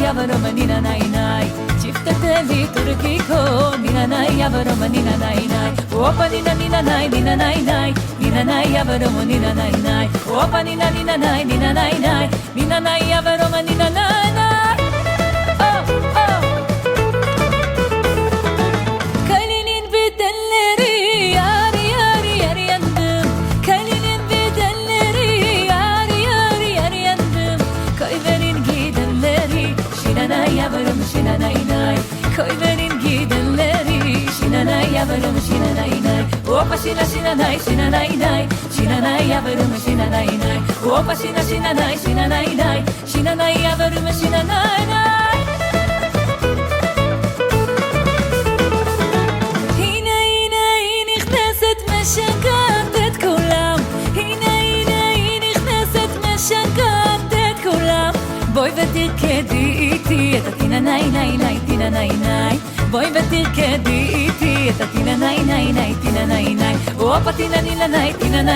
yavaroma nina nai nai Chifteteli turkiko nina nai yavaroma nina nai nai Opa nina nina nai nina nai nai Nina nai yavaroma nina nai nai Opa nina nina nai nina nai nai Nina nai yavaroma nina nai nai Oh oh Kalinin bedelleri yar yar yar yandım Kalinin bedelleri yar yar yar yandım Koyverin gidenleri şinanay yavrum şinanay nay Koyverin gidenleri şinanay yavrum şinanay nay Opa şina şinanay şinanay nay Şinanay yavrum şinanay nay Opa şina şinanay şinanay nay Şinanay yavrum şinanay nay הנה הנה היא נכנסת משגעת את כולם הנה הנה היא נכנסת משגעת את כולם בואי ותרקדי איתי את הטינה נאי נאי נאי טינה נאי נאי בואי ותרקדי איתי את הטינה נאי נאי נאי טינה נאי נאי הופה טינה נינה נאי טינה נאי